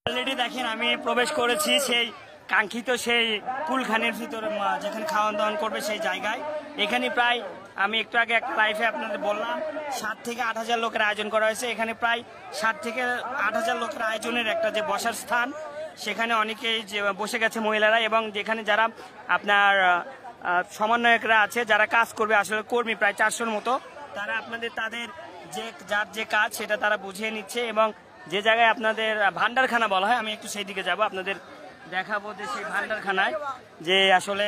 Already দেখেন আমি প্রবেশ করেছি সেই কাঙ্ক্ষিত সেই কুলখানের ভিতরে, যেখানে খাওয়ান দাওয়ান করবে সেই জায়গায়। এখানে প্রায় আমি একটু আগে একটা লাইভে আপনাদের বললাম 7 থেকে 8,000 লোকের আয়োজন করা হয়েছে। এখানে প্রায় 7 থেকে 8,000 লোকের আয়োজনের একটা যে বসার স্থান, সেখানে অনেকেই যে বসে গেছে মহিলারা, এবং যেখানে যারা আপনার সমন্বয়করা আছে, যারা কাজ করবে, আসলে কর্মী প্রায় 400-র মতো, তারা আপনাদের তাদের যার যে কাজ সেটা তারা বুঝিয়ে নিচ্ছে। এবং যে জায়গায় আপনাদের ভান্ডারখানা বলা হয়, আমি একটু সেই দিকে যাব, আপনাদের দেখাবো যে সেই ভান্ডারখানায় যে আসলে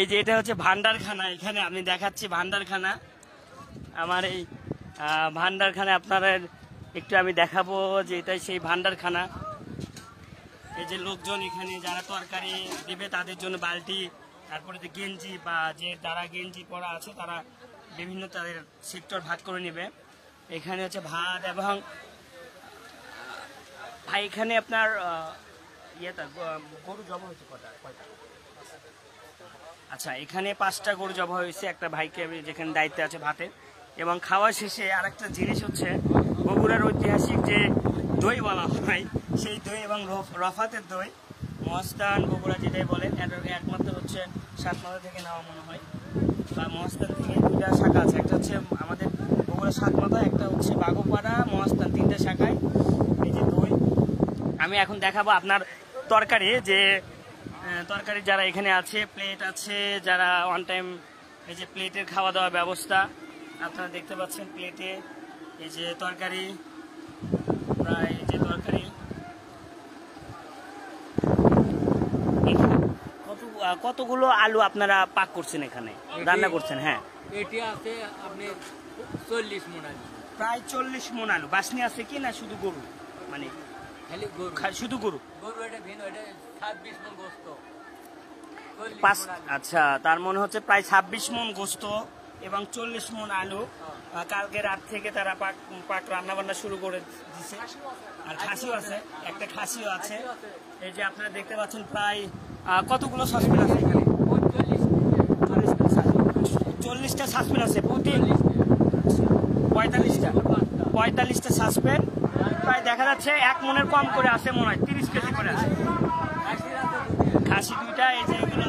এই যে এটা হচ্ছে ভান্ডারখানা। এখানে আমি দেখাচ্ছি ভান্ডারখানা, আমার এই ভান্ডারখানা আপনারা একটু আমি দেখাবো যে এটাই সেই ভান্ডারখানা। এই যে লোকজন এখানে যারা তরকারি দেবে তাদের জন্য বালতি, তারপরে যে গেঞ্জি বা যে যারা গেঞ্জি পরা আছে তারা বিভিন্ন তাদের সেক্টর ভাগ করে নেবে। এখানে হচ্ছে ভাত এবং ভাই এখানে আপনার ইয়েটা গরু জবা হয়েছে কয়টা? আচ্ছা, এখানে 5টা গরু জবা হয়েছে একটা ভাইকে যেখানে দায়িত্বে আছে ভাতের। এবং খাওয়া শেষে আরেকটা জিনিস হচ্ছে বগুড়ার ঐতিহাসিক যে দই বলা হয়, সেই দই এবং রফাতের দই, মহাস্থান বগুড়া যেটাই বলেন, একমাত্র হচ্ছে সাতমাথা থেকে নেওয়া মনে হয়, বা মহাস্থান থেকে 2টা শাখা আছে, একটা হচ্ছে আমাদের বগুড়া সাতমাথা, একটা হচ্ছে বাগোপাড়া, মহাস্থান, 3টা শাখায় এই যে দই। আমি এখন দেখাবো আপনার তরকারি, যে তরকারি যারা এখানে আছে, প্লেট আছে, যারা ওয়ান টাইম এই যে প্লেটের খাওয়া দাওয়ার ব্যবস্থা আপনারা দেখতে পাচ্ছেন। প্লেটে এই যে তরকারি, প্রায় এই যে তরকারি কতগুলো আলু আপনারা পাক করছেন এখানে রান্না করছেন? হ্যাঁ, এটি আছে আপনি 40 মণ আলু, প্রায় 40 মণ আলু। বাসনি আছে কি না শুধু গরু? মানে খালি গরু, শুধু গরু। গরু এটা ভিন্ন, এটা 26 মণ গোশত। আচ্ছা, তার মনে হচ্ছে প্রায় 26 মণ গোশত এবং 40 মণ আলু। কালকে রাত থেকে তারা পাক রান্না বান্না শুরু করে দিচ্ছে। আর খাসিও আছে, একটা খাসিও আছে। এই যে আপনারা দেখতে পাচ্ছেন প্রায় কতগুলো সাসপেন আছে এখানে? 40টা সাসপেন আছে, প্রতি 45টা সাসপেন। প্রায় দেখা যাচ্ছে 1 মণের কম করে আছে মনে হয়, 30 কেজি করে আছে। খাসি 2টা, এই যে এগুলো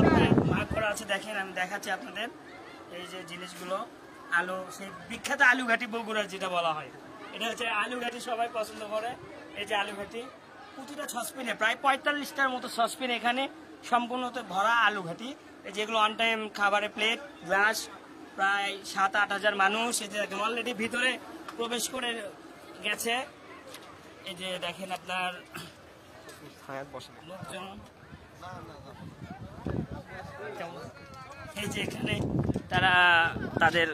ভাগ করা আছে, দেখেন আমি দেখাচ্ছি আপনাদের এই যে জিনিসগুলো। আলু, সেই বিখ্যাত আলু ঘাটি বগুড়ার যেটা বলা হয়, এটা হচ্ছে আলু ঘাটি, সবাই পছন্দ করে। এই যে আলু ঘাটি, প্রতিটা সসপেনে প্রায় 45টার মতো সসপেন এখানে সম্পূর্ণত ভরা আলু ঘাটি। এই যেগুলো অন টাইম খাবারের প্লেট, গ্লাস, প্রায় 7-8 হাজার মানুষ এই যে অলরেডি ভিতরে প্রবেশ করে গেছে। এই যে দেখেন আপনার লোকজন, এই যে এখানে তারা তাদের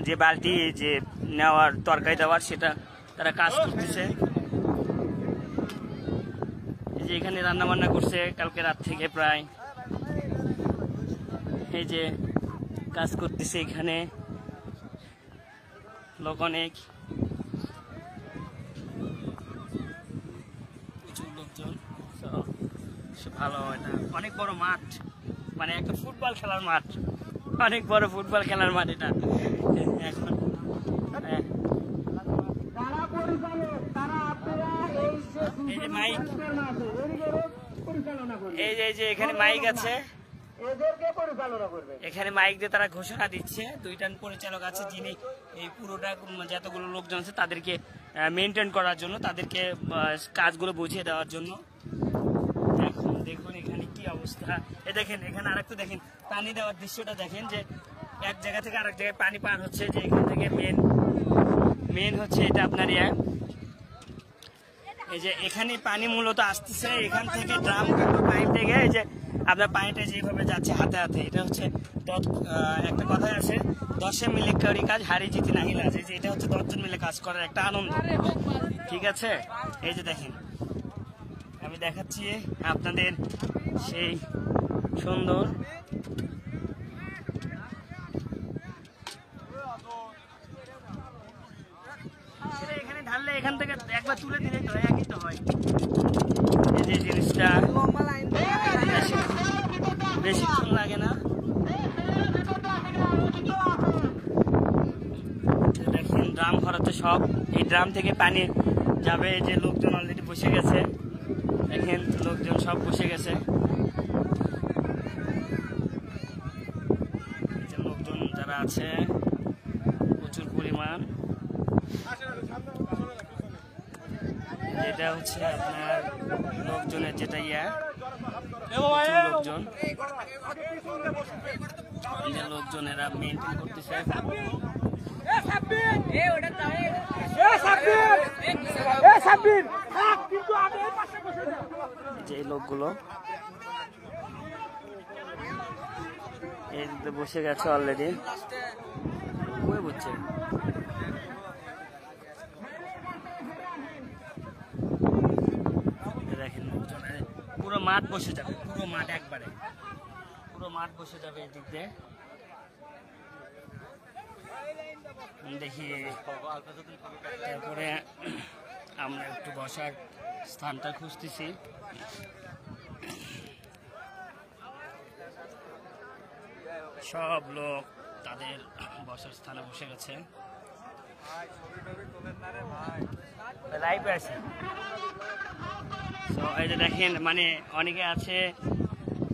যে বালতি যে নেওয়ার তরকারি দেওয়ার সেটা তারা কাজ করতেছে। এই যে এখানে রান্না বান্না করছে কালকে রাত থেকে, প্রায় এই যে কাজ করতেছে এখানে লোক অনেক, প্রচুর লোকজন। ভালো, এটা অনেক বড় মাঠ, মানে একটা ফুটবল খেলার মাঠ, অনেক বড় ফুটবল খেলার মাঠ এটা। এখন এই যে মাইক, এই যে এখানে মাইক আছে, এখানে মাইক দিয়ে তারা ঘোষণা দিচ্ছে। 2জন পরিচালক আছে যিনি এই পুরোটা যতগুলো লোকজন আছে তাদেরকে মেনটেন করার জন্য, তাদেরকে কাজগুলো বুঝিয়ে দেওয়ার জন্য। দেখুন এখানে কি অবস্থা। এ দেখেন এখানে আরেকটু দেখেন পানি দেওয়ার দৃশ্যটা দেখেন, যে এক জায়গা থেকে আরেক জায়গায় পানি পার হচ্ছে। যে এখান থেকে মেন হচ্ছে এটা আপনার এই যে এখানে পানি মূলত আসতেছে এখান থেকে, ড্রাম পাইপ থেকে। এই যে আপনার পানিটা যেভাবে যাচ্ছে হাতে হাতে, এটা হচ্ছে একটা কথাই আছে, 10 মিলে করি কাজ হারি জিতি নাহি লাজ। এই যে এটা হচ্ছে 10 জন মিলে কাজ করার একটা আনন্দ, ঠিক আছে? এই যে দেখেন আমি দেখাচ্ছি আপনাদের সেই সুন্দর এখানে ঢাললে এখান থেকে একবার তুলে দিলেই তো একই তো হয়। এই যে জিনিসটা বেশিক্ষণ লাগে না। হচ্ছে সব এই ড্রাম থেকে পানি যাবে। এই যে লোকজন অলরেডি বসে গেছে, দেখেন লোকজন সব বসে গেছে। এই যে লোকজন যারা আছে প্রচুর পরিমাণ। এটা হচ্ছে আপনার লোকজনের যেটা প্রচুর লোকজন, এই যে লোকজনেরা মেনটেন করতেছে। যে লোকগুলো এই বসে গেছে অলরেডি, কই বুঝছে। দেখেন লোকজনের পুরো মাঠ বসে যাবে, পুরো মাঠ একবারে পুরো মাঠ বসে যাবে এদিক দিয়ে। দেখি তারপরে আমরা একটু বসার স্থানটা খুঁজতেছি। সব লোক তাদের বসার স্থানে বসে গেছে। লাইভে আছে। তো এই যে দেখেন মানে অনেকে আছে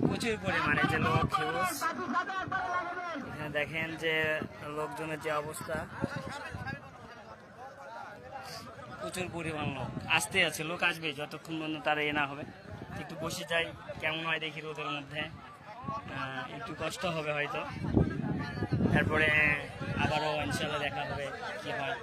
প্রচুর পরিমাণে যে লোক হিউজ। দেখেন যে লোকজনের যে অবস্থা, প্রচুর পরিমাণ লোক আসতে আছে। লোক আসবে যতক্ষণ পর্যন্ত তারা এ না হবে। একটু বসে যাই কেমন হয় দেখি রোদের মধ্যে, একটু কষ্ট হবে হয়তো। তারপরে আবারও ইনশাল্লাহ দেখা হবে কি হয়।